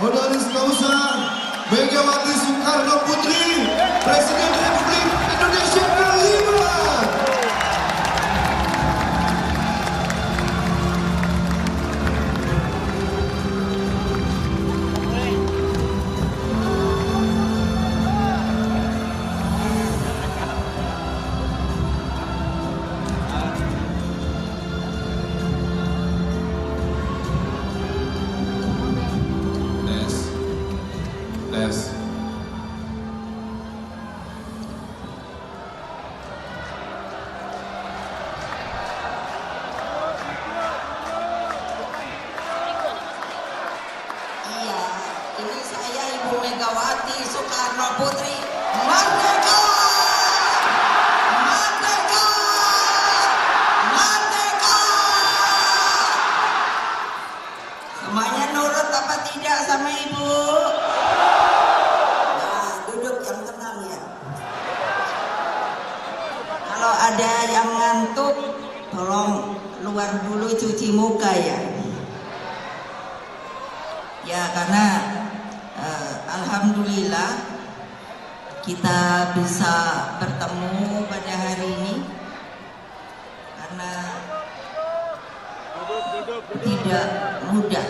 Honoris Causa Megawati Soekarno Putri, Presiden Republik Indonesia ke-5. Tes. Iya, ini saya Ibu Megawati Soekarno Putri. Merdeka! Merdeka! Merdeka! Semuanya nurut apa tidak sama Ibu? Nah, duduk yang tenang ya. Kalau ada yang ngantuk, tolong keluar dulu cuci muka ya. Ya, karena alhamdulillah kita bisa bertemu pada hari ini karena tidak mudah.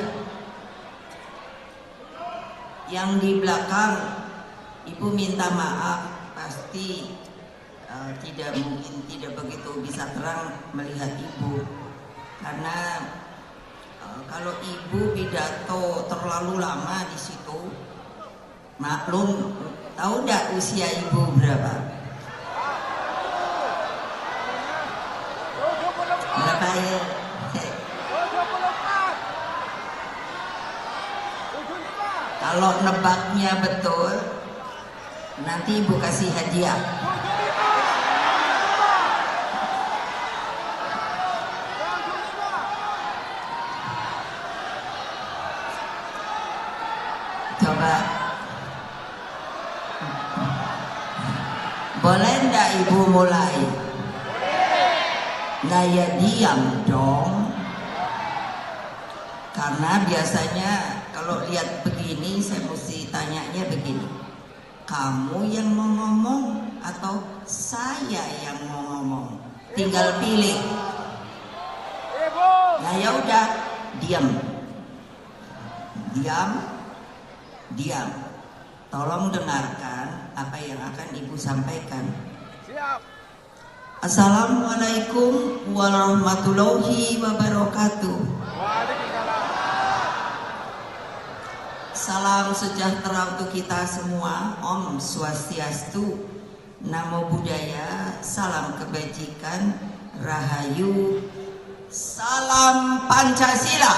Yang di belakang Ibu minta maaf, pasti tidak mungkin tidak begitu bisa terang melihat Ibu karena kalau Ibu pidato terlalu lama di situ, maklum, tahu nggak usia Ibu berapa? Berapa ya? Kalau nebaknya betul, nanti Ibu kasih hadiah. Coba, boleh nggak Ibu mulai? Nah ya diam dong. Karena biasanya kalau lihat begini saya mesti tanyanya begini. Kamu yang mau ngomong atau saya yang mau ngomong? Tinggal pilih. Nah ya udah, diam. Diam. Diam. Tolong dengarkan apa yang akan Ibu sampaikan. Siap. Assalamualaikum warahmatullahi wabarakatuh. Salam sejahtera untuk kita semua. Om Swastiastu, Namo Buddhaya, salam kebajikan, Rahayu, salam Pancasila.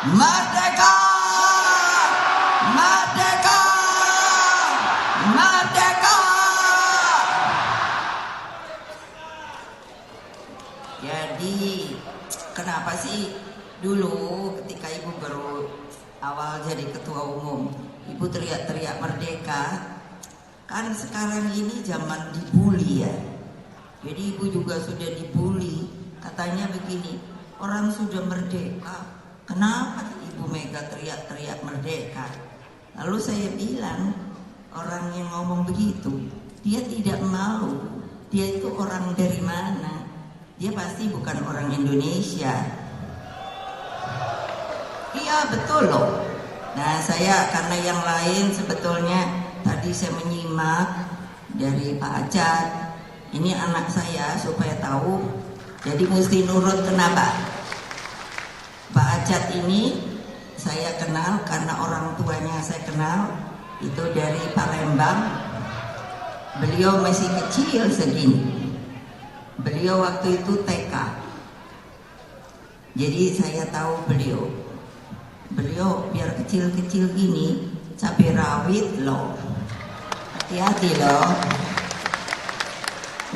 Merdeka! Merdeka! Merdeka! Jadi, kenapa sih dulu ketika Ibu baru awal jadi ketua umum, Ibu teriak-teriak merdeka? Kan sekarang ini zaman dibully ya. Jadi Ibu juga sudah dibully. Katanya begini, orang sudah merdeka, kenapa Ibu Mega teriak-teriak merdeka? Lalu saya bilang, orang yang ngomong begitu, dia tidak malu. Dia itu orang dari mana? Dia pasti bukan orang Indonesia. Iya betul loh. Nah saya karena yang lain sebetulnya tadi saya menyimak dari Pak Acat. Ini anak saya supaya tahu. Jadi mesti nurut. Kenapa? Pak Acat ini saya kenal karena orang tuanya saya kenal. Itu dari Palembang. Beliau masih kecil segini. Beliau waktu itu TK. Jadi saya tahu beliau. Beliau biar kecil-kecil gini, cabai rawit loh. Hati-hati loh.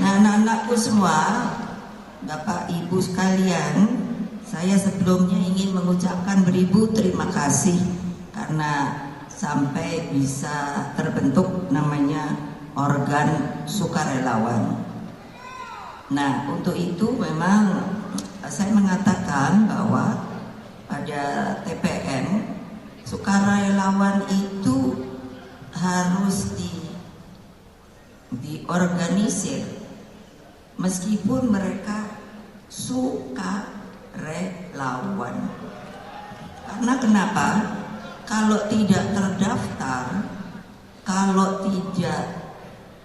Nah anak-anakku semua, Bapak Ibu sekalian, saya sebelumnya ingin mengucapkan beribu terima kasih karena sampai bisa terbentuk namanya organ sukarelawan. Nah untuk itu memang saya mengatakan bahwa pada TPR sukarelawan itu harus diorganisir meskipun mereka suka relawan. Karena kenapa? Kalau tidak terdaftar, kalau tidak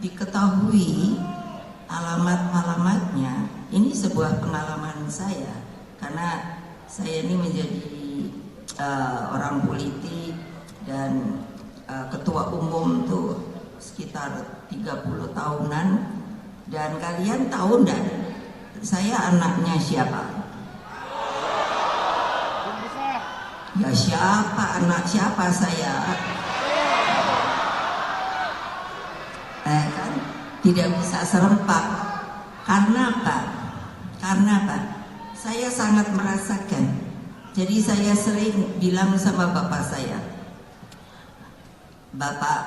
diketahui alamat-alamatnya, ini sebuah pengalaman saya karena saya ini menjadi orang politik dan ketua umum tuh sekitar 30 tahunan. Dan kalian tahu enggak saya anaknya siapa? Ya siapa, anak siapa saya? Kan tidak bisa serempak. Karena apa? Saya sangat merasakan. Jadi saya sering bilang sama bapak saya, Bapak,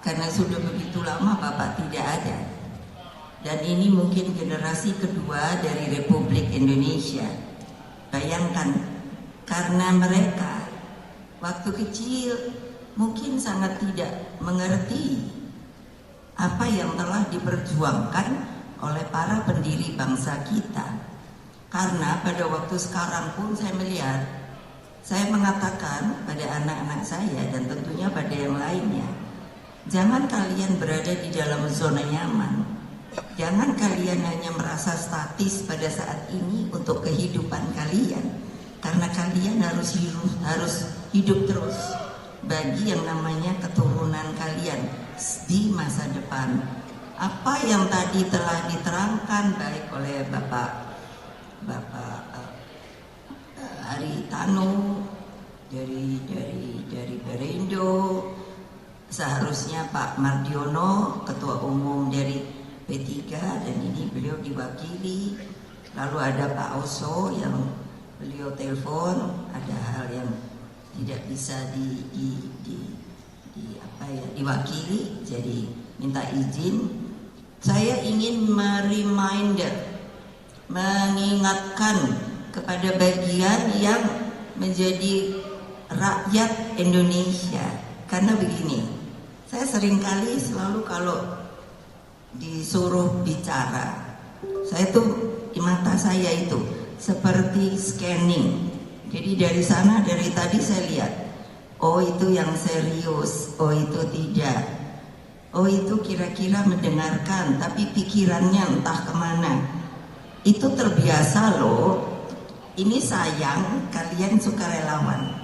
karena sudah begitu lama Bapak tidak ada, dan ini mungkin generasi kedua dari Republik Indonesia. Bayangkan, karena mereka waktu kecil mungkin sangat tidak mengerti apa yang telah diperjuangkan oleh para pendiri bangsa kita. Karena pada waktu sekarang pun saya melihat, saya mengatakan pada anak-anak saya dan tentunya pada yang lainnya, jangan kalian berada di dalam zona nyaman. Jangan kalian hanya merasa statis pada saat ini untuk kehidupan kalian, karena kalian harus hidup terus bagi yang namanya keturunan kalian di masa depan. Apa yang tadi telah diterangkan baik oleh Bapak Haritano dari Perindo, seharusnya Pak Mardiono ketua umum dari P3, dan ini beliau diwakili. Lalu ada Pak Oso yang beliau telepon, ada hal yang tidak bisa diwakili, jadi minta izin. Saya ingin mengingatkan kepada bagian yang menjadi rakyat Indonesia. Karena begini, saya seringkali selalu kalau disuruh bicara, saya tuh di mata saya itu seperti scanning. Jadi dari sana, dari tadi saya lihat, oh itu yang serius, oh itu tidak, oh itu kira-kira mendengarkan tapi pikirannya entah kemana. Itu terbiasa loh. Ini sayang kalian sukarelawan,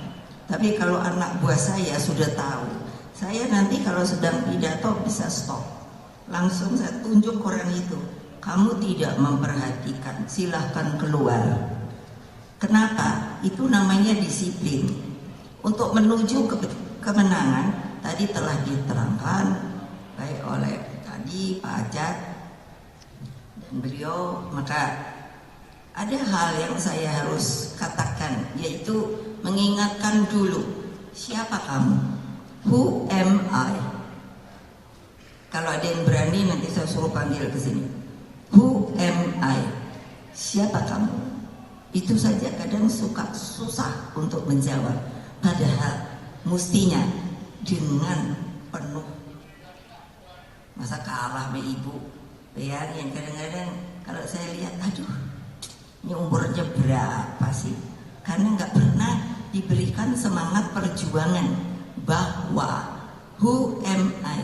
tapi kalau anak buah saya sudah tahu, saya nanti kalau sedang pidato bisa stop, langsung saya tunjuk orang itu, kamu tidak memperhatikan, silahkan keluar. Kenapa? Itu namanya disiplin. Untuk menuju kemenangan tadi telah diterangkan baik oleh tadi Pak Ajat dan beliau. Maka ada hal yang saya harus katakan, yaitu mengingatkan dulu, siapa kamu? Who am I? Kalau ada yang berani nanti saya suruh panggil ke sini. Who am I? Siapa kamu? Itu saja kadang susah untuk menjawab. Padahal mestinya dengan penuh. Masa kalah sama ibu? Bayangin, kadang-kadang kalau saya lihat, aduh, ini umurnya berapa sih? Karena nggak pernah diberikan semangat perjuangan bahwa who am I?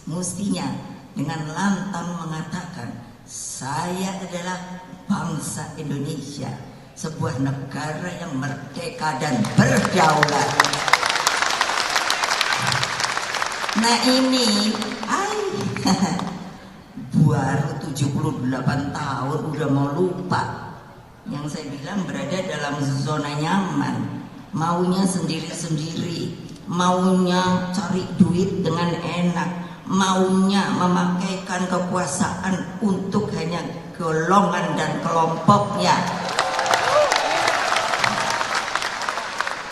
Mestinya dengan lantang mengatakan, saya adalah bangsa Indonesia, sebuah negara yang merdeka dan berdaulat. Nah ini, baru 78 tahun udah mau lupa. Yang saya bilang berada dalam zona nyaman, maunya sendiri-sendiri, maunya cari duit dengan enak, maunya memakaikan kekuasaan untuk hanya golongan dan kelompoknya.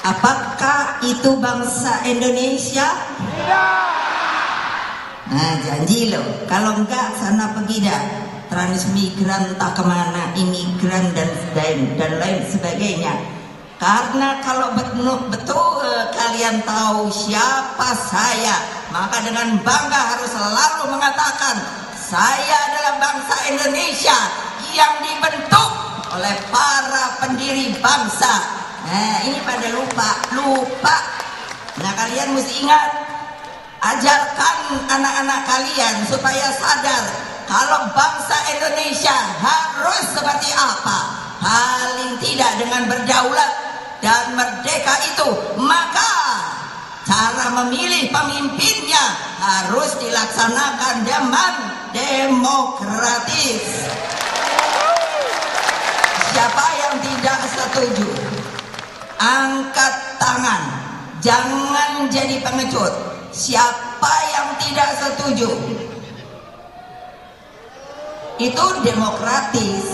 Apakah itu bangsa Indonesia? Tidak. Nah janji loh, kalau enggak sana pergi dah. Transmigran tak kemana, imigran dan lain sebagainya. Karena kalau betul kalian tahu siapa saya, maka dengan bangga harus selalu mengatakan saya adalah bangsa Indonesia yang dibentuk oleh para pendiri bangsa. Nah, ini pada lupa. Nah, kalian mesti ingat, ajarkan anak-anak kalian supaya sadar kalau bangsa Indonesia harus seperti apa. Paling tidak dengan berdaulat dan merdeka itu, maka cara memilih pemimpinnya harus dilaksanakan dengan demokratis. Siapa yang tidak setuju, angkat tangan, jangan jadi pengecut. Siapa yang tidak setuju, itu demokratis.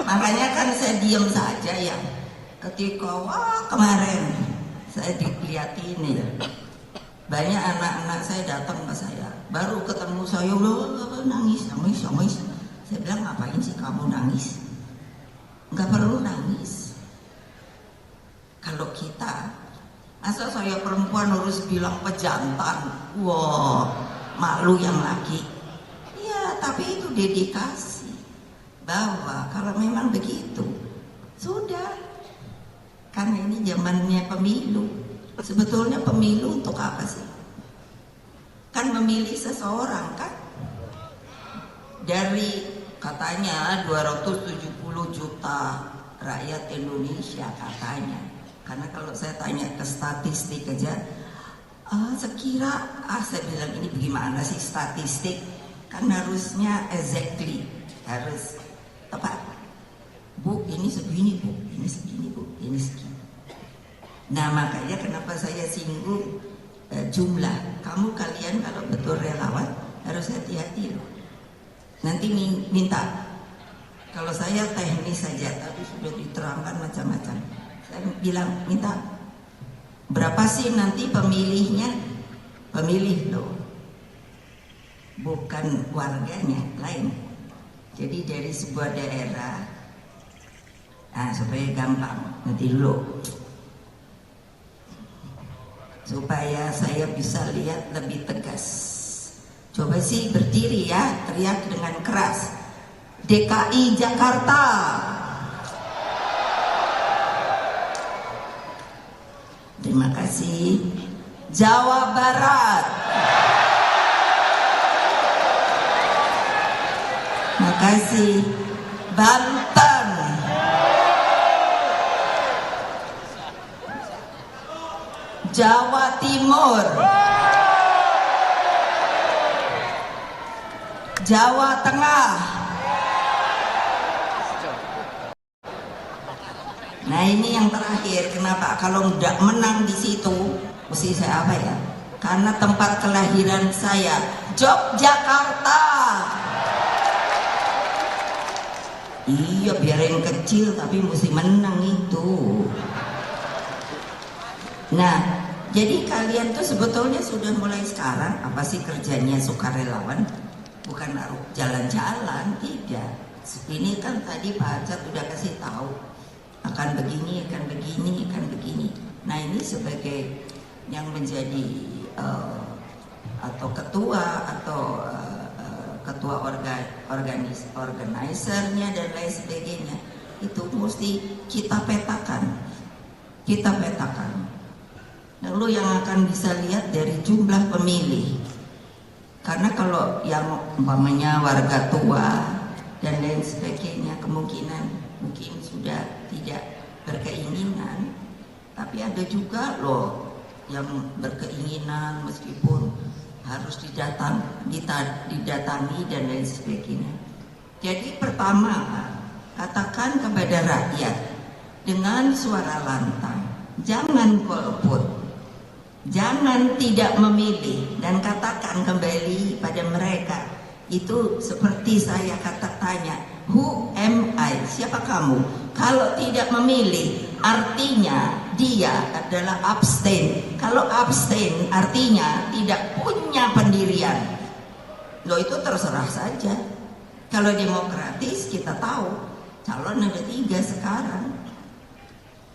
Makanya kan saya diam saja ya ketika kemarin saya dilihatin ya, banyak anak-anak saya datang ke saya, baru ketemu saya udah nangis. Saya bilang, ngapain sih kamu nangis? Nggak perlu nangis. Kalau kita, masa saya perempuan harus bilang pejantan, wah malu yang laki. Ya tapi itu dedikasi, bahwa kalau memang begitu sudah, karena ini zamannya pemilu. Sebetulnya pemilu untuk apa sih? Kan memilih seseorang kan, dari katanya 270 juta rakyat Indonesia katanya. Karena kalau saya tanya ke statistik aja, saya bilang ini bagaimana sih statistik? Kan harusnya exactly, harus tepat. Bu, ini segini bu, ini segini bu, ini segini. Nah makanya kenapa saya singgung jumlah. Kalian kalau betul relawan harus hati-hati loh. Nanti minta, kalau saya teknis saja, tapi sudah diterangkan macam-macam. Saya bilang minta, berapa sih nanti pemilihnya? Pemilih loh, bukan warganya, lain. Jadi dari sebuah daerah, nah supaya gampang, nanti dulu, supaya saya bisa lihat lebih tegas. Coba sih berdiri ya, teriak dengan keras. DKI Jakarta. Terima kasih. Jawa Barat. Terima kasih. Banten. Jawa Timur. Jawa Tengah. Nah ini yang terakhir, kenapa? Kalau nggak menang di situ, mesti saya apa ya? Karena tempat kelahiran saya, Yogyakarta. Iya, biar yang kecil tapi mesti menang itu. Nah, jadi kalian tuh sebetulnya sudah mulai sekarang apa sih kerjanya sukarelawan? Bukan jalan-jalan, tidak. Ini kan tadi Pak Acat udah kasih tahu akan begini, akan begini, akan begini. Nah ini sebagai yang menjadi atau ketua atau ketua organisernya dan lain sebagainya, itu mesti kita petakan. Lalu yang akan bisa lihat dari jumlah pemilih. Karena kalau yang umpamanya warga tua dan lain sebagainya, kemungkinan mungkin sudah tidak berkeinginan. Tapi ada juga loh yang berkeinginan meskipun harus didatangi dan lain sebagainya. Jadi pertama, katakan kepada rakyat dengan suara lantang, jangan golput. Jangan tidak memilih, dan katakan kembali pada mereka, itu seperti saya tanya, who am I? Siapa kamu? Kalau tidak memilih, artinya dia adalah abstain. Kalau abstain artinya tidak punya pendirian. Loh itu terserah saja. Kalau demokratis kita tahu calon ada 3 sekarang.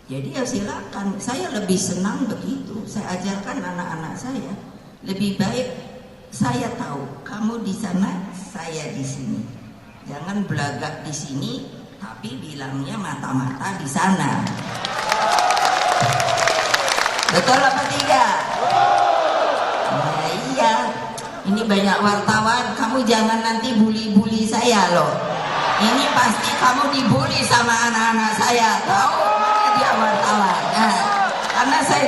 Jadi ya silakan. Saya lebih senang begitu. Saya ajarkan anak-anak saya. Lebih baik saya tahu kamu di sana, saya di sini. Jangan belagak di sini, tapi bilangnya mata-mata di sana. Betul apa tidak? Nah, iya. Ini banyak wartawan. Kamu jangan nanti bully-bully saya loh. Ini pasti kamu dibully sama anak-anak saya. Tahu mana dia wartawan? Nah, karena saya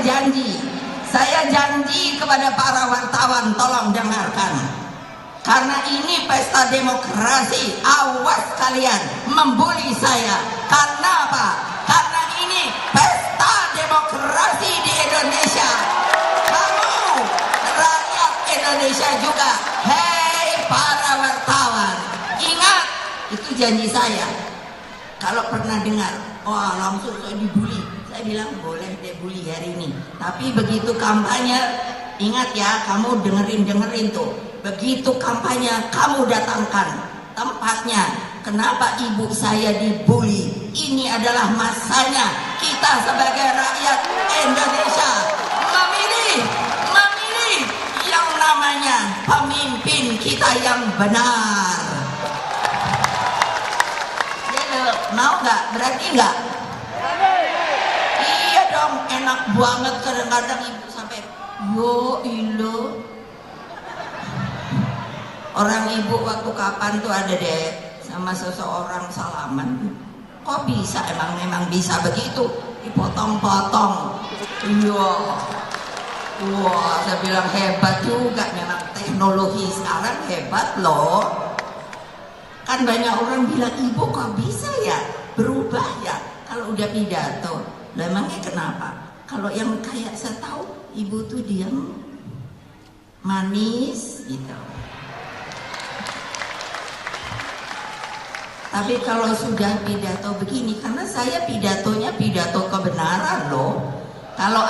janji kepada para wartawan, tolong dengarkan. Karena ini pesta demokrasi, awas kalian membuli saya. Karena apa? Karena ini pesta demokrasi di Indonesia. Kamu rakyat Indonesia juga. Hei para wartawan, ingat itu janji saya. Kalau pernah dengar, wah langsung saya dibully, saya bilang boleh deh bully hari ini. Tapi begitu kampanye, ingat ya, kamu dengerin tuh. Begitu kampanye, kamu datangkan tempatnya. Kenapa ibu saya dibully? Ini adalah masanya kita sebagai rakyat Indonesia memilih yang namanya pemimpin kita yang benar. Ya, mau nggak? Berarti nggak? Iya dong, enak banget kadang-kadang ibu sampai yo ilo. Orang ibu waktu kapan tuh ada deh sama seseorang salaman. Kok bisa? Emang bisa begitu? Dipotong-potong. Iya. Wah, saya bilang hebat juga. Memang teknologi sekarang hebat loh. Kan banyak orang bilang, ibu kok bisa ya berubah ya kalau udah pidato. Lah emangnya kenapa? Kalau yang kayak saya tahu, ibu tuh diam, manis gitu. Tapi kalau sudah pidato begini, karena saya pidatonya pidato kebenaran loh. Kalau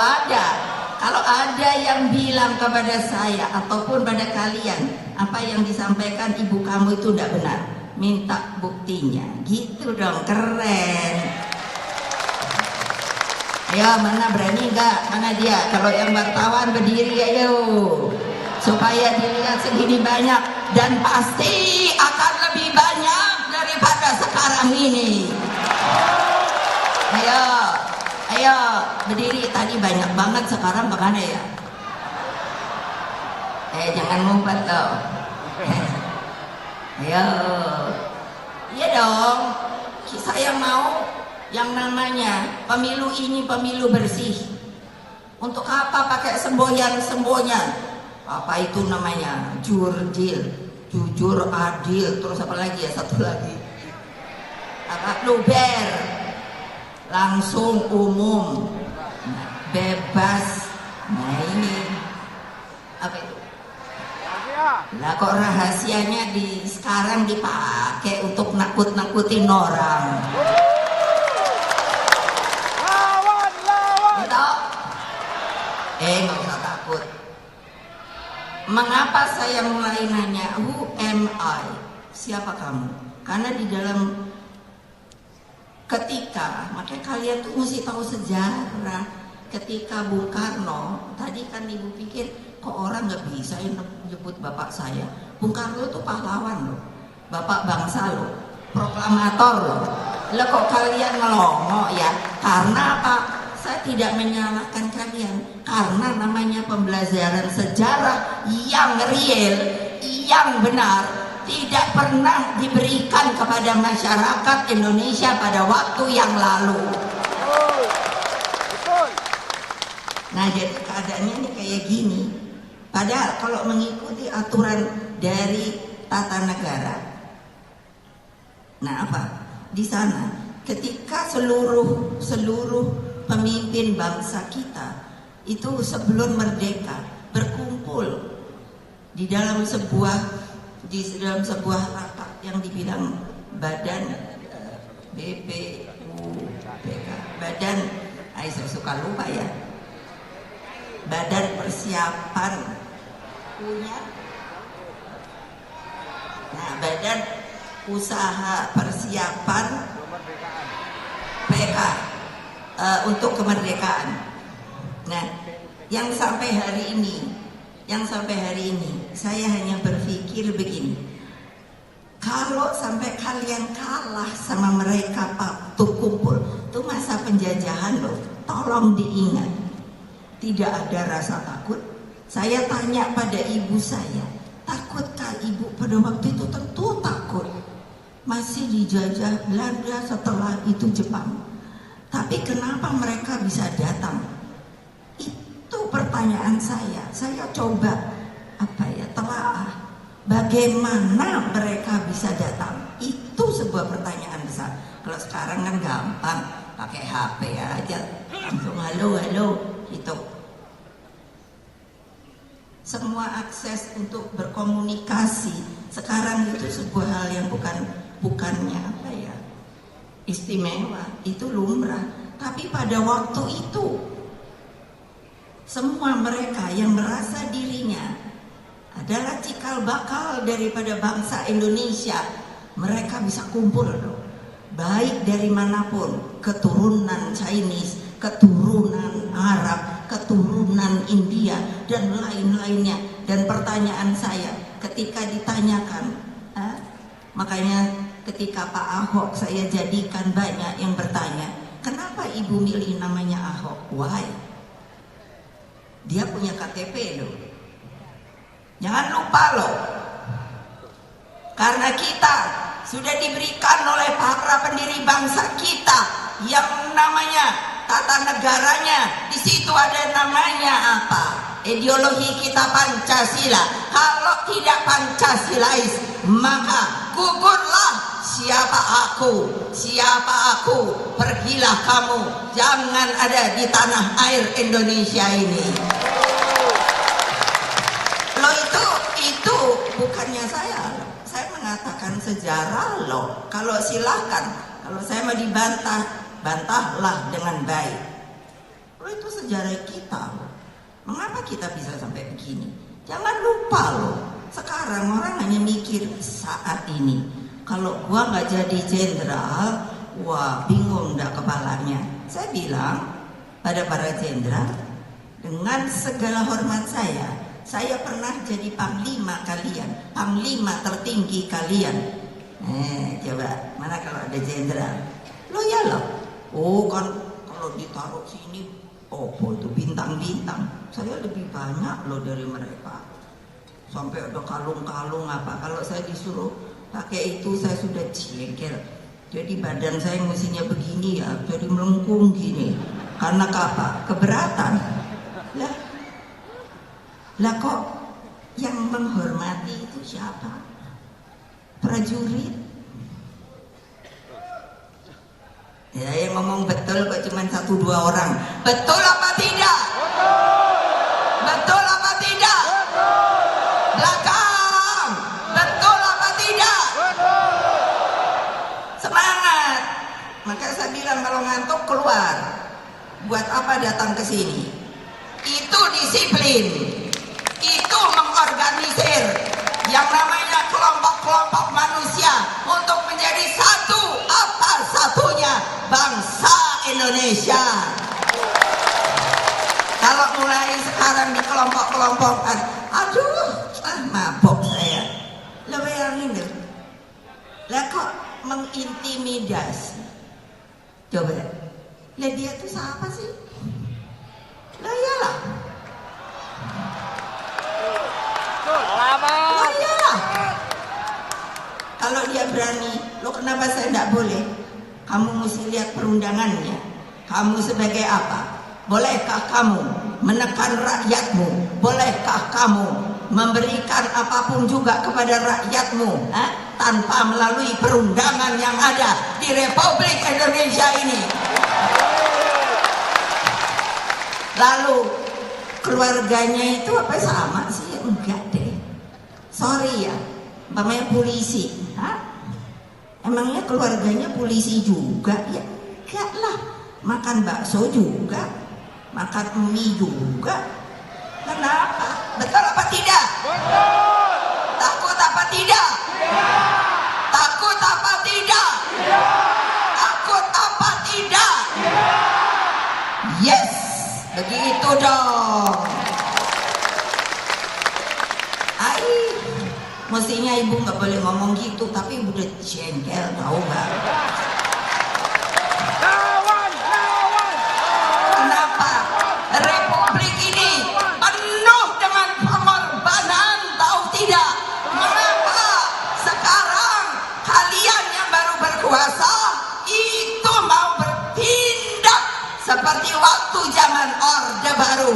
ada yang bilang kepada saya ataupun pada kalian apa yang disampaikan ibu kamu itu tidak benar, minta buktinya. Gitu dong, keren. Ayo, mana berani nggak? Mana dia? Kalau yang wartawan berdiri ayo, supaya dilihat segini banyak, dan pasti akan lebih banyak daripada sekarang ini. Ayo berdiri. Tadi banyak banget, sekarang kemana ya? Jangan ngumpet loh. Ayo. Iya dong. Saya mau yang namanya pemilu ini pemilu bersih. Untuk apa pakai semboyan? Apa itu namanya? Jurdil, jujur, adil, terus apa lagi ya? Satu lagi. Apa? Luber. Langsung, umum, bebas. Nah ini apa itu? Lah kok rahasianya sekarang dipakai untuk nakut-nakutin orang. Gitu? Nggak usah takut. Mengapa saya mulai nanya who am I? Siapa kamu? Karena di dalam makanya kalian tuh mesti tahu sejarah. Ketika Bung Karno, tadi kan ibu pikir kok orang nggak bisa nyebut bapak saya. Bung Karno tuh pahlawan loh, bapak bangsa loh, proklamator loh. Lah kok kalian ngelongo ya? Karena apa? Saya tidak menyalahkan kalian, karena namanya pembelajaran sejarah yang real, yang benar tidak pernah diberikan kepada masyarakat Indonesia pada waktu yang lalu. Nah, jadi keadaannya ini kayak gini. Padahal kalau mengikuti aturan dari tata negara, nah apa? Di sana ketika seluruh pemimpin bangsa kita itu sebelum merdeka berkumpul di dalam sebuah rapat yang dibilang badan BPUPK, badan, saya suka lupa ya, badan persiapan punya, nah badan usaha persiapan PK, untuk kemerdekaan. Nah, yang sampai hari ini saya hanya berpikir begini, kalau sampai kalian kalah sama mereka waktu kumpul, itu masa penjajahan loh, tolong diingat, tidak ada rasa takut. Saya tanya pada ibu saya, takutkah ibu pada waktu itu? Tentu takut, masih dijajah Belanda, setelah itu Jepang. Tapi kenapa mereka bisa datang? Itu pertanyaan saya. Saya coba telaah bagaimana mereka bisa datang. Itu sebuah pertanyaan besar. Kalau sekarang kan gampang, pakai HP aja, langsung halo gitu. Semua akses untuk berkomunikasi sekarang itu sebuah hal yang bukannya istimewa, itu lumrah. Tapi pada waktu itu semua mereka yang merasa dirinya adalah cikal bakal daripada bangsa Indonesia, mereka bisa kumpul loh. Baik dari manapun, keturunan Chinese, keturunan Arab, keturunan India, dan lain-lainnya. Dan pertanyaan saya ketika ditanyakan, makanya ketika Pak Ahok saya jadikan banyak yang bertanya, kenapa ibu milih namanya Ahok? Why? Dia punya KTP loh. Jangan lupa loh. Karena kita sudah diberikan oleh para pendiri bangsa kita yang namanya tata negaranya, di situ ada namanya apa? Ideologi kita Pancasila. Kalau tidak Pancasilais, maka gugurlah. Siapa aku, pergilah kamu, jangan ada di tanah air Indonesia ini. Loh, itu bukannya saya mengatakan sejarah loh. Kalau silahkan, kalau saya mau dibantah, bantahlah dengan baik. Loh, itu sejarah kita loh. Mengapa kita bisa sampai begini? Jangan lupa loh, sekarang orang hanya mikir saat ini. Kalau gua nggak jadi jenderal, wah bingung dah kepalanya. Saya bilang pada para jenderal, dengan segala hormat saya pernah jadi panglima kalian, panglima tertinggi kalian. Coba, mana kalau ada jenderal? Lo ya lo. Oh kan kalau ditaruh sini, itu bintang-bintang. Saya lebih banyak loh dari mereka. Sampai ada kalung-kalung apa. Kalau saya disuruh pakai itu, saya sudah jengkel. Jadi badan saya mestinya begini ya, jadi melengkung gini. Karena apa? Keberatan. Lah kok yang menghormati itu siapa? Prajurit. Ya, yang ngomong betul kok cuma 1-2 orang. Betul apa tidak? Betul apa tidak? Belakang. Betul apa tidak? Semangat. Maka saya bilang kalau ngantuk keluar. Buat apa datang ke sini? Itu disiplin. Itu mengorganisir yang namanya kelompok-kelompok manusia untuk menjadi satu, apa satunya bangsa Indonesia. Kalau mulai sekarang di kelompok-kelompokan, mabok saya. Lo bayangin deh, lah kok mengintimidasi? Coba, lah dia tuh siapa sih? Lah iyalah. Oh iyalah. Kalau dia berani, lo kenapa saya tidak boleh? Kamu mesti lihat perundangannya. Kamu sebagai apa? Bolehkah kamu menekan rakyatmu? Bolehkah kamu memberikan apapun juga kepada rakyatmu tanpa melalui perundangan yang ada di Republik Indonesia ini? Lalu keluarganya itu apa sama sih? Enggak deh. Sorry ya, namanya polisi. Emangnya keluarganya polisi juga? Ya enggak lah. Makan bakso juga, makan mie juga. Kenapa? Betul apa tidak? Betul. Takut apa tidak? Tidak. Takut apa tidak? Tidak. Takut apa tidak? Tidak. Begitu dong. Mestinya ibu nggak boleh ngomong gitu, tapi ibu udah jengkel, tahu nggak? Kenapa Republik ini penuh dengan pengorbanan, tahu tidak? Mengapa sekarang kalian yang baru berkuasa itu mau bertindak seperti waktu zaman Orde Baru?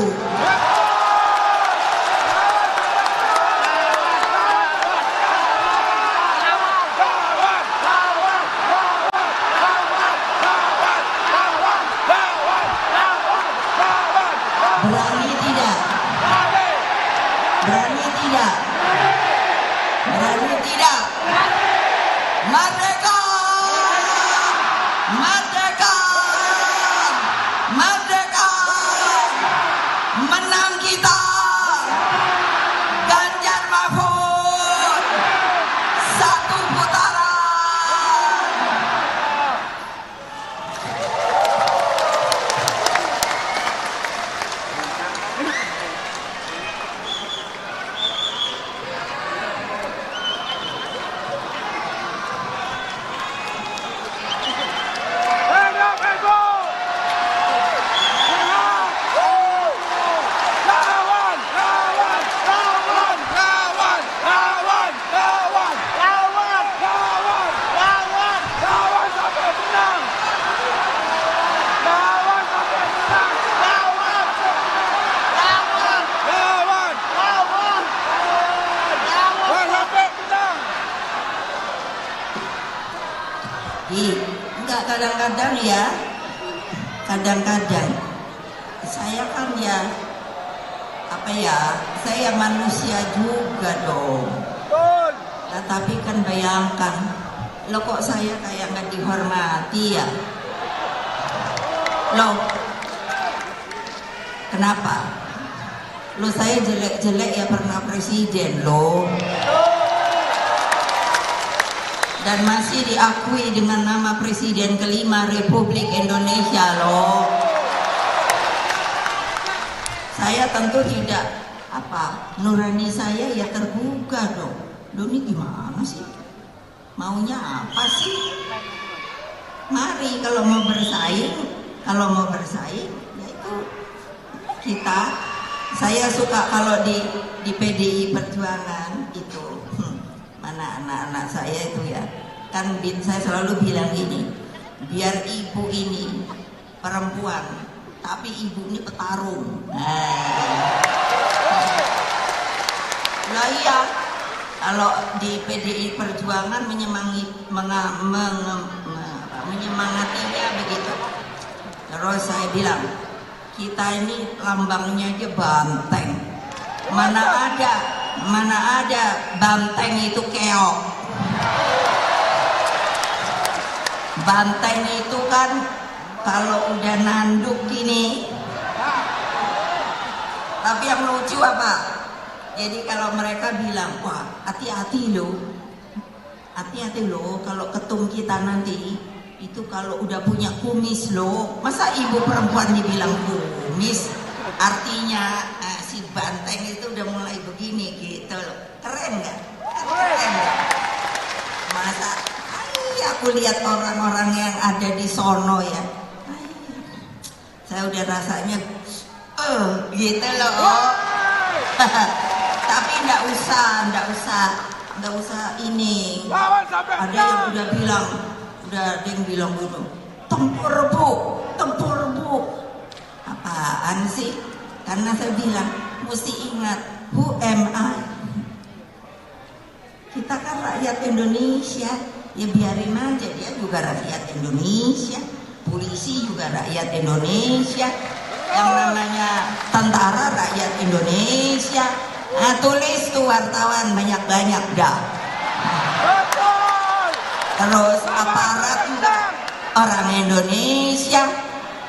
Berani tidak? Berani tidak? Berani tidak? Merdeka! Merdeka! Merdeka! Menang kita! Ganjar Mahfud! Satu putaran! Enggak, kadang-kadang ya, kadang-kadang saya kan ya saya manusia juga dong. Nah, tapi kan bayangkan, lo kok saya kayak nggak dihormati ya? Lo kenapa? Lo saya jelek-jelek ya pernah presiden lo. Dan masih diakui dengan nama Presiden kelima Republik Indonesia loh. Saya tentu tidak nurani saya ya terbuka dong. Lo ini gimana sih? Maunya apa sih? Mari kalau mau bersaing ya itu kita. Saya suka kalau di PDI Perjuangan itu mana anak-anak saya itu ya, kan saya selalu bilang gini, biar ibu ini perempuan tapi ibu ini petarung. Lah iya, kalau di PDI Perjuangan menyemangatinya begitu. Terus saya bilang, kita ini lambangnya aja banteng. Mana ada banteng itu keok. Banteng itu kan kalau udah nanduk gini. Tapi yang lucu apa? Jadi kalau mereka bilang, wah hati-hati loh kalau ketum kita nanti itu kalau udah punya kumis loh. Masa ibu perempuan dibilang kumis? Artinya si banteng itu udah mulai begini gitu loh. Keren nggak? Keren nggak? Masa aku lihat orang-orang yang ada di sono ya, saya udah rasanya gitu loh. Tapi nggak usah ini. Ada yang udah bilang, gitu, tempur bu. Apaan sih? Karena saya bilang mesti ingat, who am I? Kita kan rakyat Indonesia, ya biarin aja, dia juga rakyat Indonesia, polisi juga rakyat Indonesia, yang namanya tentara rakyat Indonesia. Nah, tulis tuh wartawan banyak-banyak dah. Terus aparat juga orang Indonesia,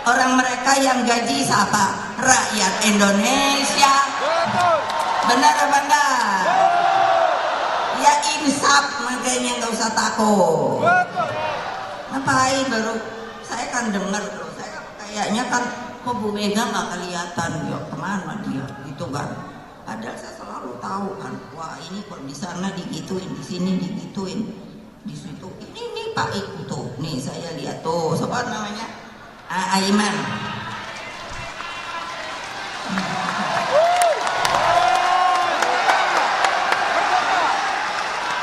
orang mereka yang gaji siapa? Rakyat Indonesia. Benar apa enggak? Ya insaf, makanya nggak usah takut. Ngapain baru? Saya kan dengar loh, saya kayaknya kan kok Bu Mega nggak kelihatan, ya kemana dia, gitu kan. Padahal saya selalu tahu kan, wah ini kok di sana digituin, di sini digituin, di situ ini Pak itu, nih saya lihat tuh, siapa namanya? Aiman.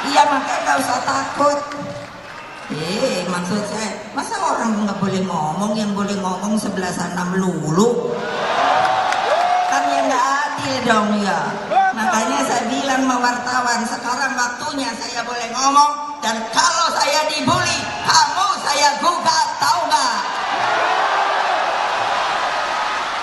Iya makanya nggak usah takut. Maksud saya, masa orang nggak boleh ngomong, yang boleh ngomong sebelah sana melulu? Kan ya nggak adil dong ya. Makanya saya bilang sama wartawan, sekarang waktunya saya boleh ngomong, dan kalau saya dibully, kamu saya gugat, tahu nggak?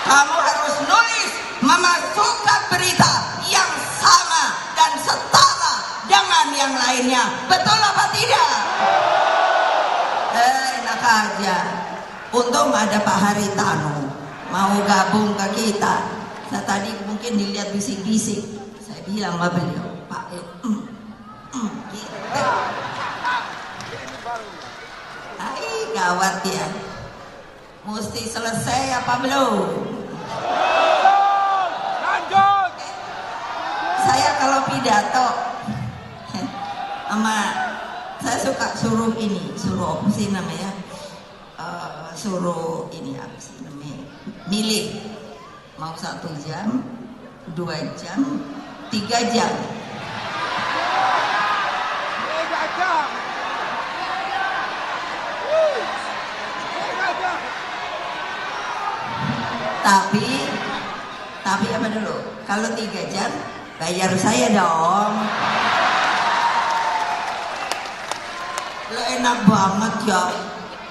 Kamu harus nulis memasukkan berita yang sama dan setara dengan yang lainnya, betul apa tidak? Enak aja. Untung ada Pak Haritanu mau gabung ke kita. Saya tadi mungkin dilihat bisik-bisik. Saya bilang sama beliau, Pak, gitu. Gawat ya. Mesti selesai apa belum? Lanjut. Saya kalau pidato sama saya suka suruh apa sih namanya, suruh ini apa sih namanya, milih mau 1 jam, 2 jam, 3 jam. 3 jam. 3 jam. Tapi apa dulu? Kalau 3 jam bayar saya dong. Lo enak banget ya.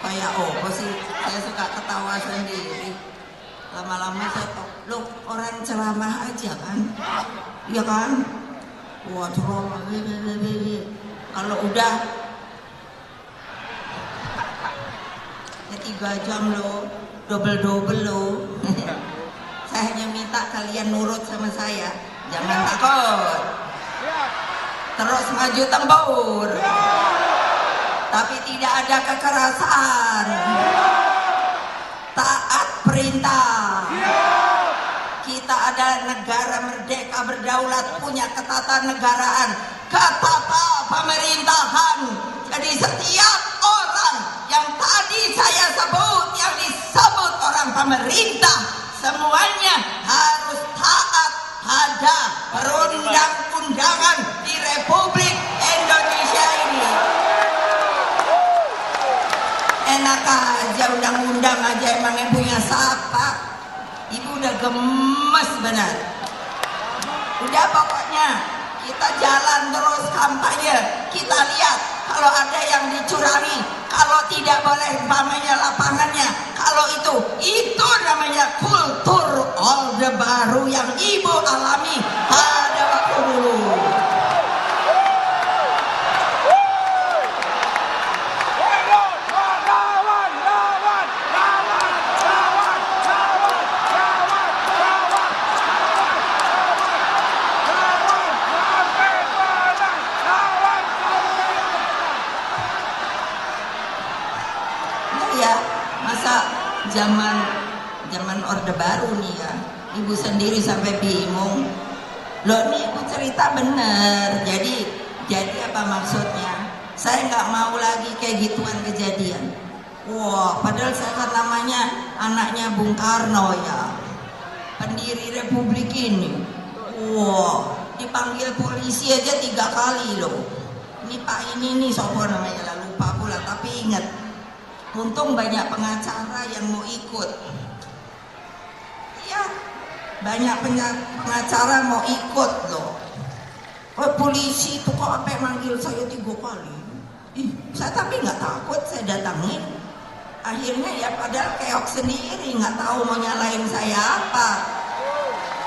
Kayak apa sih? Saya suka ketawa sendiri. Lama-lama saya tahu, lo orang ceramah aja kan? Iya kan? Wah ceramah. Kalau udah ya 3 jam lo, double lo. Saya hanya minta kalian nurut sama saya, jangan takut. Terus maju tembur. Tapi tidak ada kekerasan. Taat perintah. Kita adalah negara merdeka berdaulat, punya ketatanegaraan, ketata pemerintahan. Jadi setiap orang yang tadi saya sebut, yang disebut orang pemerintah, semuanya harus taat pada perundang-undangan di Republik Indonesia ini. Enak aja undang-undang aja, emang yang punya siapa? Ibu udah gemes benar. Udah pokoknya kita jalan terus kampanye. Kita lihat kalau ada yang dicurangi, kalau tidak boleh umpamanya lapangannya, kalau itu namanya kultur orde baru yang ibu alami pada waktu dulu. Zaman orde baru nih ya, ibu sendiri sampai bingung. Loh nih ibu cerita bener. Jadi apa maksudnya? Saya nggak mau lagi kayak gituan kejadian. Wah, padahal saya kan namanya anaknya Bung Karno ya, pendiri Republik ini. Wah, dipanggil polisi aja 3 kali loh. Ini Pak ini nih sopo namanya lah, lupa pula. Tapi ingat, untung banyak pengacara yang mau ikut. Iya, banyak pengacara mau ikut loh. Oh, polisi itu kok sampai manggil saya 3 kali. Saya tapi nggak takut, saya datangin. Akhirnya ya padahal keok sendiri, nggak tahu mau nyalain saya apa.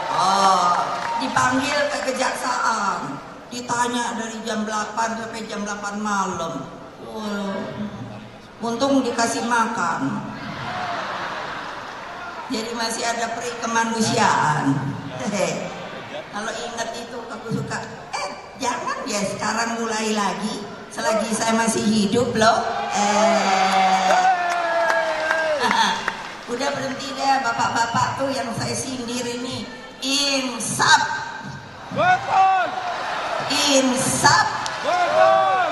Oh, dipanggil ke kejaksaan, ditanya dari jam 8 sampai jam 8 malam. Untung dikasih makan. Jadi masih ada peri kemanusiaan. Kalau ingat itu aku suka. Jangan ya sekarang mulai lagi. Selagi saya masih hidup loh. Udah berhenti deh bapak-bapak tuh yang saya sindir ini. Insaf. Betul. Insaf. Betul.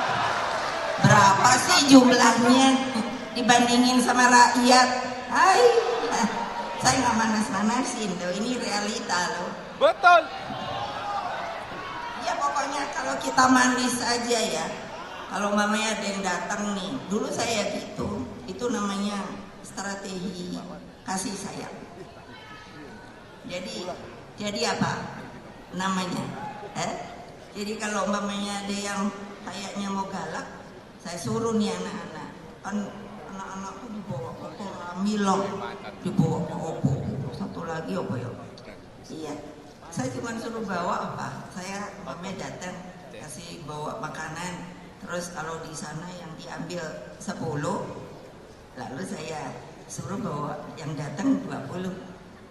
Berapa sih jumlahnya dibandingin sama rakyat? Hai, saya nggak manas-manasin loh, ini realita loh. Betul. Ya pokoknya kalau kita manis aja ya. Kalau mamanya ada yang datang nih, dulu saya gitu, itu namanya strategi kasih sayang. Jadi apa namanya? Jadi kalau mamanya ada yang kayaknya mau galak, saya suruh nih anak-anak, kan anak-anak tuh dibawa ke Ramilong, dibawa ke Opo, satu lagi apa ya? Iya, saya cuma suruh bawa apa? Saya mamanya datang kasih bawa makanan, terus kalau di sana yang diambil 10, lalu saya suruh bawa yang datang 20.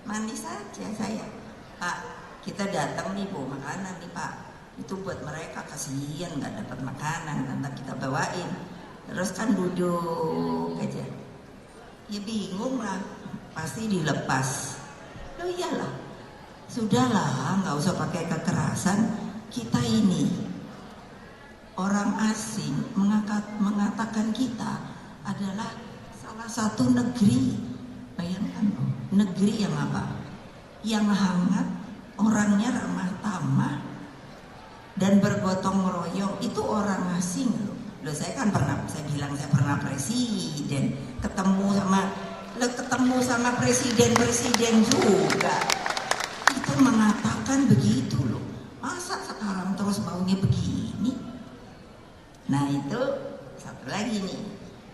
Manis saja saya, Pak, kita datang nih bawa makanan nih Pak, itu buat mereka, kasihan nggak dapat makanan, nanti kita bawain. Terus kan duduk aja, ya bingung lah, pasti dilepas. Loh iyalah, sudahlah, nggak usah pakai kekerasan. Kita ini orang asing mengatakan kita adalah salah satu negeri. Bayangkan loh, negeri yang apa? Yang hangat, orangnya ramah tamah dan bergotong royong. Itu orang asing loh. Loh saya kan saya bilang saya pernah presiden, ketemu sama presiden juga. Itu mengatakan begitu loh. Masa sekarang terus maunya begini? Nah itu satu lagi nih.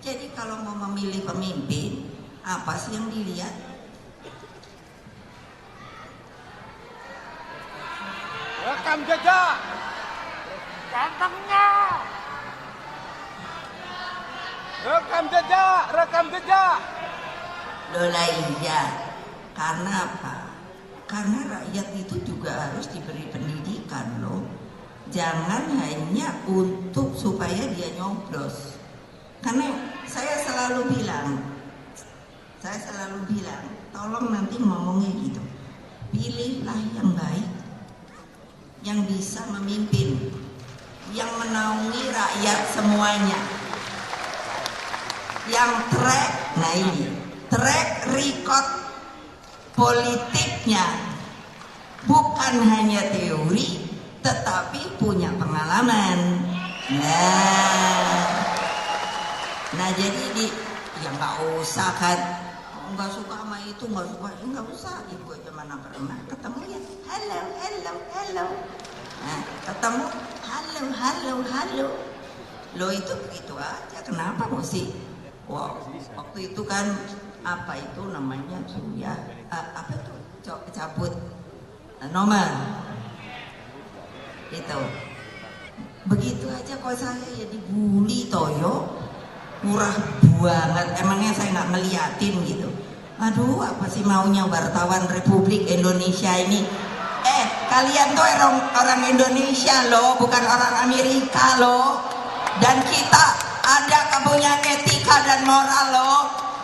Jadi kalau mau memilih pemimpin, apa sih yang dilihat? Rekam jejak. Gantengnya. Rekam jejak. Loh lah iya. Karena apa? Karena rakyat itu juga harus diberi pendidikan loh. Jangan hanya untuk supaya dia nyoblos. Karena saya selalu bilang, tolong nanti ngomongnya gitu. Pilihlah yang baik, yang bisa memimpin, yang menaungi rakyat semuanya. Yang track record politiknya bukan hanya teori, tetapi punya pengalaman. Nah jadi ya nggak usah kan, nggak suka sama itu, nggak usah. Ibu aja mana pernah ketemu ya, halo. Nah ketemu, halo. Lo itu begitu aja, kenapa mesti? Wow, waktu itu kan apa itu namanya tuh ya, apa itu cabut nomor itu. Begitu aja kok saya ya dibully toyo. Murah banget, emangnya saya nggak ngeliatin gitu. Aduh, apa sih maunya wartawan Republik Indonesia ini? Kalian tuh orang Indonesia loh, bukan orang Amerika loh. Dan kita punya etika dan moral loh.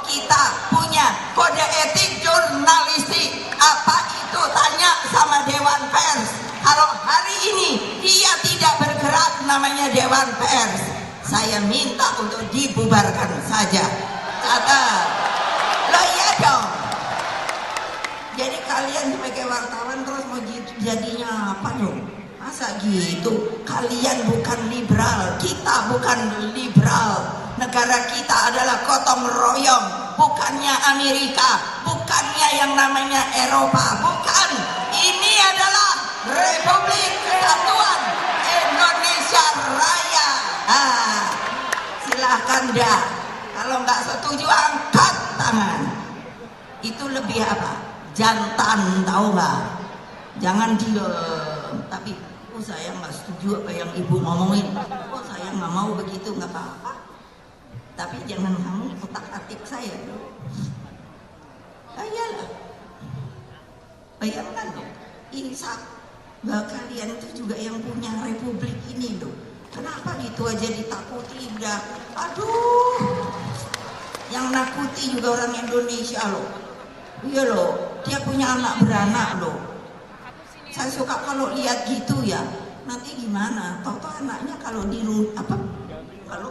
Kita punya kode etik jurnalistik. Apa itu? Tanya sama Dewan Pers. Kalau hari ini dia tidak bergerak, namanya Dewan Pers, saya minta untuk dibubarkan saja. Kata, lo iya dong. Jadi kalian sebagai wartawan terus mau jadinya apa dong? Masa gitu? Kalian bukan liberal, kita bukan liberal. Negara kita adalah gotong royong, bukannya Amerika, bukannya yang namanya Eropa, bukan. Ini adalah Republik Kesatuan Indonesia Raya. Silahkan dah. Kalau nggak setuju angkat tangan. Itu lebih apa? Jantan, tahu nggak? Jangan diem. Tapi saya nggak setuju apa yang ibu ngomongin. Saya nggak mau begitu, nggak apa-apa. Tapi jangan kamu otak-atik saya dulu. Iyalah. Bayangkan dong. Insaf. Bahwa kalian itu juga yang punya republik ini loh. Kenapa gitu aja ditakuti? Udah, aduh, Yang nakuti juga orang Indonesia loh. Iya loh, dia punya anak beranak loh. Saya suka kalau lihat gitu ya. Nanti gimana? Tahu-tahu anaknya kalau kalau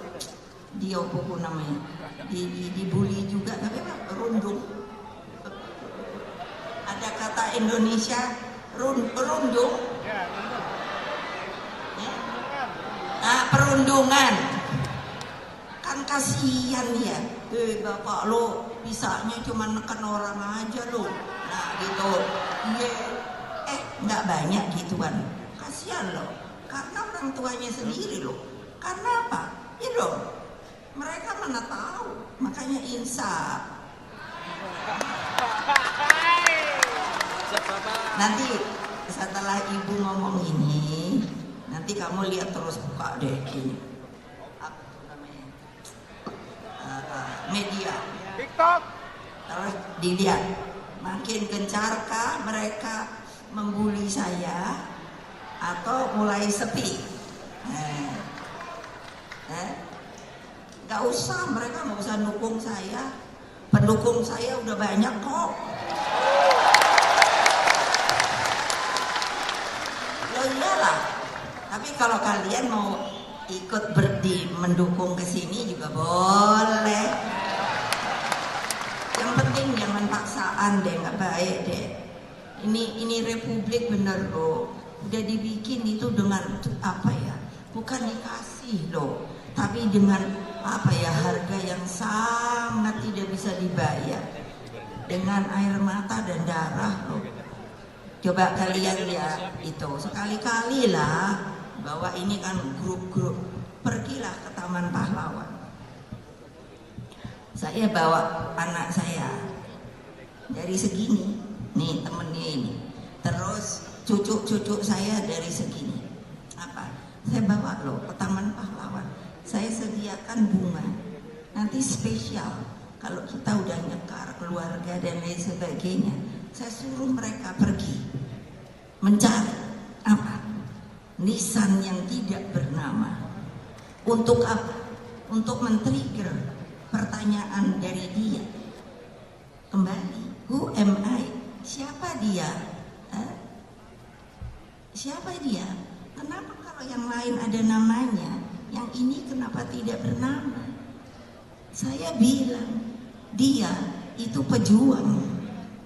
dia apa namanya? Dibully juga, tapi apa? Rundung. Ada kata Indonesia rundung. Nah, perundungan. Kan kasihan ya. Bapak lo bisanya cuma neken orang aja lo. Nah gitu. Iya. Nggak banyak gituan. Kasihan lo. Karena orang tuanya sendiri lo. Karena apa? Ya dong. Mereka mana tahu. Makanya insaf. Nanti setelah ibu ngomong ini, nanti kamu lihat terus buka deh ini. Apa namanya? Media. TikTok. Terus dilihat. Makin gencarkah mereka membuli saya atau mulai sepi? Gak usah, mereka gak usah dukung saya. Pendukung saya udah banyak kok. Ya iyalah. Tapi kalau kalian mau ikut mendukung ke sini juga boleh. Yang penting jangan paksaan deh, nggak baik deh. Ini republik bener loh. Udah dibikin itu dengan apa ya? Bukan dikasih loh, tapi dengan apa ya, harga yang sangat tidak bisa dibayar, dengan air mata dan darah loh. Coba kalian lihat itu sekali-kali lah, bahwa ini kan grup-grup. Pergilah ke Taman Pahlawan. Saya bawa anak saya dari segini, nih temennya ini. Terus cucu-cucu saya dari segini. Apa? Saya bawa loh ke Taman Pahlawan. Saya sediakan bunga. Nanti spesial kalau kita udah nyekar keluarga dan lain sebagainya. Saya suruh mereka pergi mencari apa? Nisan yang tidak bernama. Untuk apa? Untuk men-trigger pertanyaan dari dia. Kembali, who am I? Siapa dia? Siapa dia? Kenapa kalau yang lain ada namanya, yang ini kenapa tidak bernama? Saya bilang, dia itu pejuang.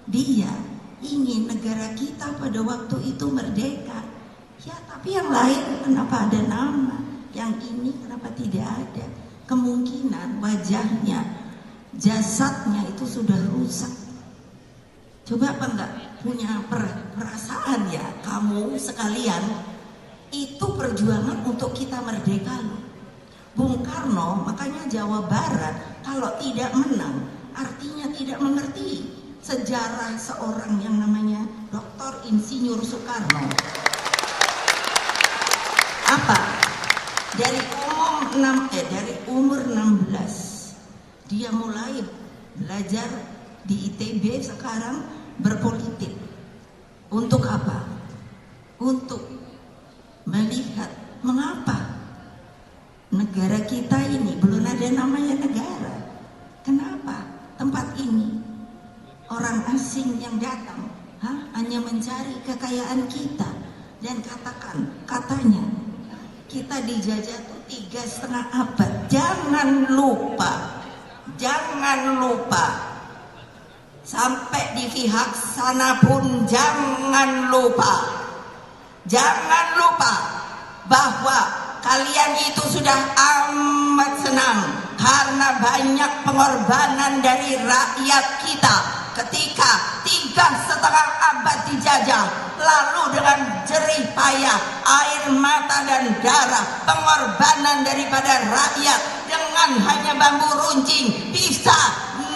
Dia ingin negara kita pada waktu itu merdeka. Ya, tapi yang lain kenapa ada nama? Yang ini kenapa tidak ada? Kemungkinan wajahnya, jasadnya itu sudah rusak. Coba apa enggak punya perasaan ya kamu sekalian? Itu perjuangan untuk kita merdeka loh. Bung Karno, makanya Jawa Barat kalau tidak menang artinya tidak mengerti sejarah seorang yang namanya Dr. Insinyur Soekarno. Apa? Dari umur 16 dia mulai belajar di ITB, sekarang berpolitik. Untuk apa? Untuk melihat mengapa negara kita ini belum ada namanya negara. Kenapa tempat ini orang asing yang datang hanya mencari kekayaan kita dan katanya kita dijajah tuh 3,5 abad. Jangan lupa sampai di pihak sana pun jangan lupa bahwa kalian itu sudah amat senang karena banyak pengorbanan dari rakyat kita ketika 3,5 abad dijajah, lalu dengan jerih payah, air mata dan darah, pengorbanan daripada rakyat dengan hanya bambu runcing bisa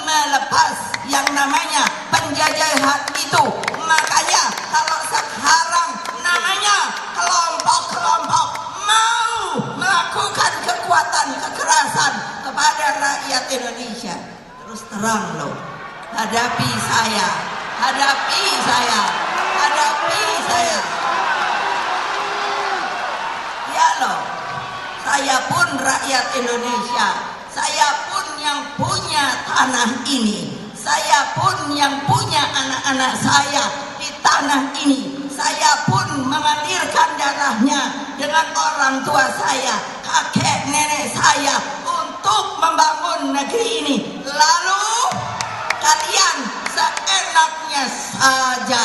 melepas yang namanya penjajahan itu. Makanya kalau sekarang namanya kelompok-kelompok mau melakukan kekuatan kekerasan kepada rakyat Indonesia, terus terang loh, hadapi saya. Ya loh, saya pun rakyat Indonesia, saya pun yang yang punya tanah ini. Saya pun yang punya anak-anak saya di tanah ini. Saya pun mengalirkan darahnya dengan orang tua saya, kakek nenek saya untuk membangun negeri ini. Lalu kalian seenaknya saja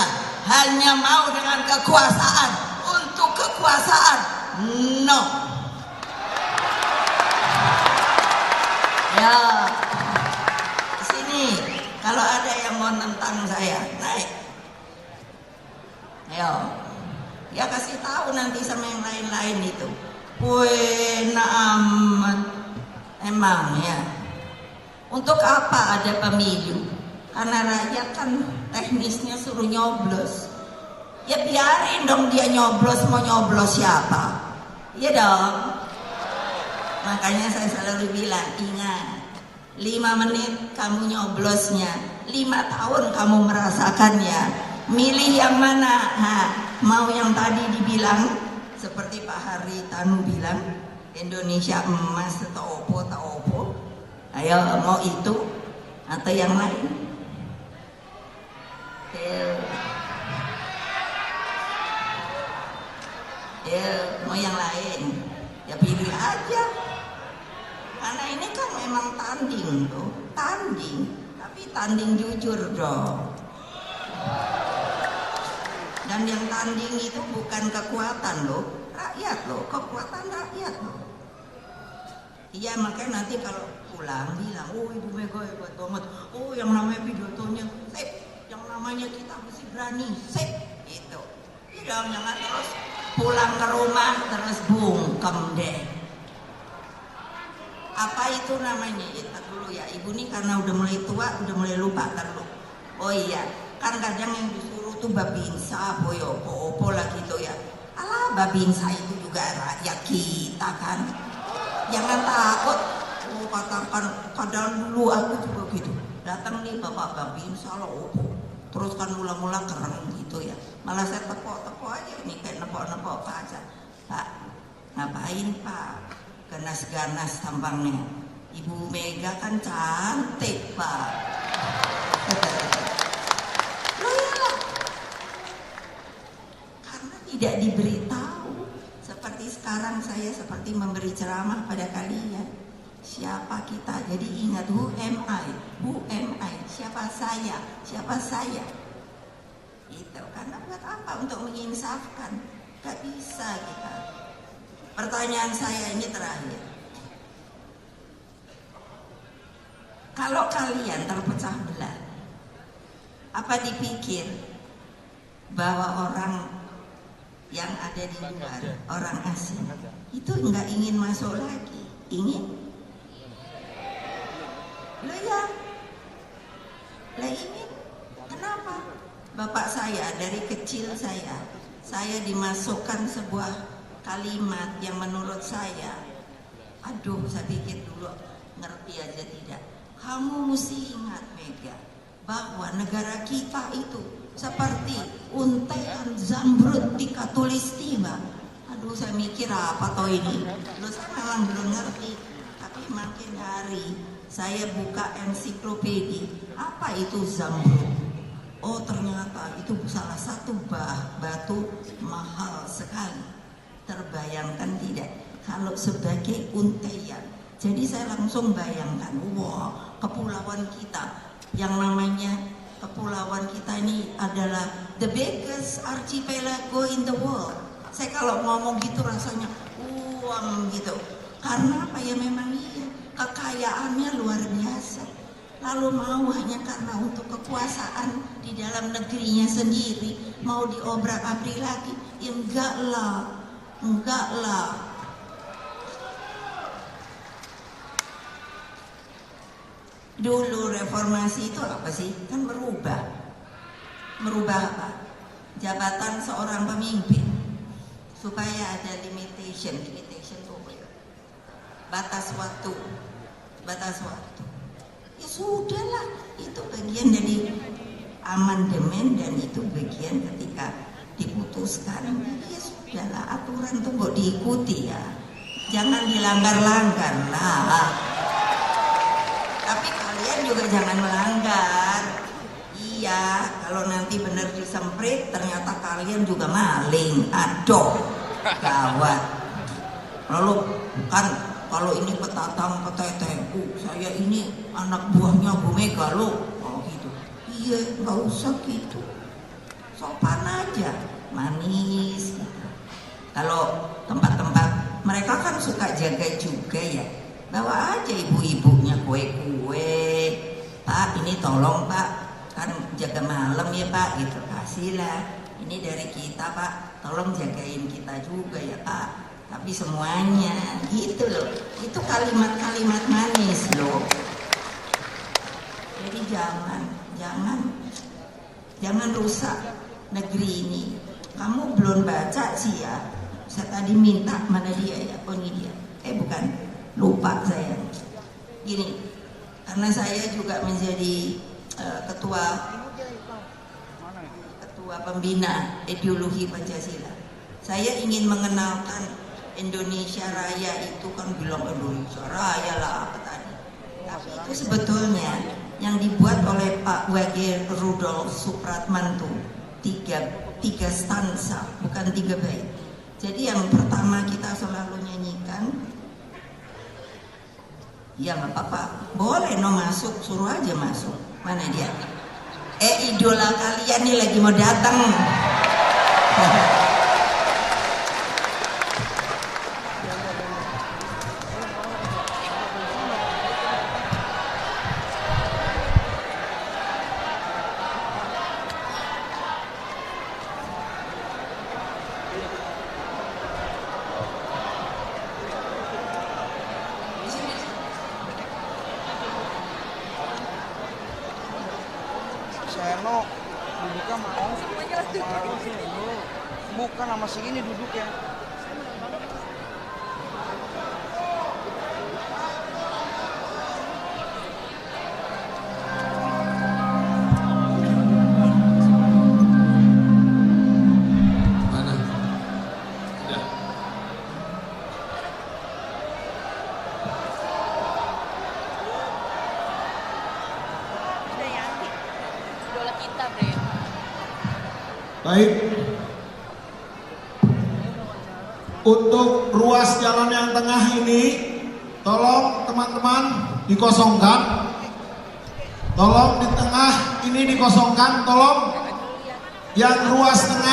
hanya mau dengan kekuasaan untuk kekuasaan. No. Ya, sini kalau ada yang mau nentang saya, naik. Ayo, ya kasih tahu nanti sama yang lain-lain itu. Wih, amat. Emang ya. Untuk apa ada pemilu? Karena rakyat kan teknisnya suruh nyoblos. Ya biarin dong dia nyoblos, mau nyoblos siapa? Iya dong. Makanya saya selalu bilang, ingat, 5 menit kamu nyoblosnya, 5 tahun kamu merasakannya. Milih yang mana? Mau yang tadi dibilang seperti Pak Haritanu bilang, Indonesia emas atau opo. Ayo, mau itu atau yang lain? Mau yang lain? Ya pilih aja. Karena ini kan memang tanding tuh, tanding. Tapi tanding jujur dong. Dan yang tanding itu bukan kekuatan loh, rakyat loh, kekuatan rakyat loh. Iya, makanya nanti kalau pulang bilang, oh Ibu Mega hebat banget, oh yang namanya pidatonya, sip, yang namanya kita mesti berani, sip, gitu. Iya dong, jangan terus pulang ke rumah terus bungkem deh. Apa itu namanya? Itu dulu ya, Ibu nih karena udah mulai tua, udah mulai lupa terlalu. Oh iya, kan kadang yang disuruh tuh babinsa, boyo, opo lah gitu ya. Alah, babinsa itu juga rakyat kita kan. Jangan takut. Oh, katakan kadang dulu aku juga gitu. Datang nih bapak babinsa lo opo. Terus kan mula-mula keren gitu ya. Malah saya tepok-tepok aja nih kayak nepok-nepok aja. Pak, ngapain Pak? Ganas-ganas tampangnya. Ibu Mega kan cantik Pak. Tidak diberitahu. Seperti sekarang saya seperti memberi ceramah pada kalian. Siapa kita? Jadi ingat, who am I? Who am I? Siapa saya? Siapa saya? Itu karena buat apa? Untuk menginsafkan. Gak bisa kita. Pertanyaan saya ini terakhir. Kalau kalian terpecah belah, apa dipikir bahwa orang yang ada di luar, orang asing itu nggak ingin masuk lagi? Ingin? Lo ya? Lah ingin? Kenapa? Bapak saya dari kecil saya dimasukkan sebuah kalimat yang menurut saya, aduh saya pikir dulu ngerti aja tidak. Kamu mesti ingat Mega, bahwa negara kita itu seperti untaian zamrud di Katulistiwa. Aduh saya mikir apa toh ini. Loh saya memang belum ngerti. Tapi makin hari saya buka ensiklopedi. Apa itu zamrud? Oh ternyata itu salah satu batu mahal sekali. Terbayangkan tidak kalau sebagai untaian. Jadi saya langsung bayangkan, wah kepulauan kita yang namanya kepulauan kita ini adalah the biggest archipelago in the world. Saya kalau ngomong gitu rasanya uang gitu. Karena apa ya, memang iya, kekayaannya luar biasa. Lalu mau hanya karena untuk kekuasaan di dalam negerinya sendiri mau diobrak-abrik lagi? Ya enggak lah. Dulu reformasi itu apa sih? Kan merubah apa? Jabatan seorang pemimpin supaya ada limitation itu batas waktu. Ya sudahlah, itu bagian dari amandemen dan itu bagian ketika diputuskan. Ya sudahlah, aturan itu kok diikuti ya, jangan dilanggar-langgar lah. juga jangan melanggar. Iya, kalau nanti benar disemprit ternyata kalian juga maling. Aduh, gawat. Lalu kan kalau ini petatang peteteku, saya ini anak buahnya Bu Mega loh. Oh gitu. Iya, nggak usah gitu. Sopan aja, manis. Kalau tempat-tempat mereka kan suka jaga juga ya. Bawa aja ibu-ibunya kue-kue. Pak, ini tolong Pak, kan jaga malam ya Pak, gitu. Kasihlah. Ini dari kita Pak, tolong jagain kita juga ya Pak. Tapi semuanya gitu loh. Itu kalimat-kalimat manis loh. Jadi jangan rusak negeri ini. Kamu belum baca sih ya. Saya tadi minta, mana dia ya? Oh ini dia. Bukan, lupa saya. Gini, karena saya juga menjadi ketua pembina ideologi Pancasila. Saya ingin mengenalkan Indonesia Raya itu kan bilang Indonesia Raya lah apa tadi. Tapi itu sebetulnya yang dibuat oleh Pak W.G. Rudolf Supratman tuh tiga stansa, bukan 3 bait. Jadi yang pertama kita selalu nyanyikan, ya nggak apa-apa, boleh no masuk, suruh aja masuk. Mana dia? Idola kalian nih lagi mau datang. Seno duduknya mau bukan sama si ini duduknya. Mana? Udah. Idola kita, Bre. Baik. Untuk ruas jalan yang tengah ini, tolong teman-teman dikosongkan. Tolong di tengah ini dikosongkan. Tolong yang ruas tengah.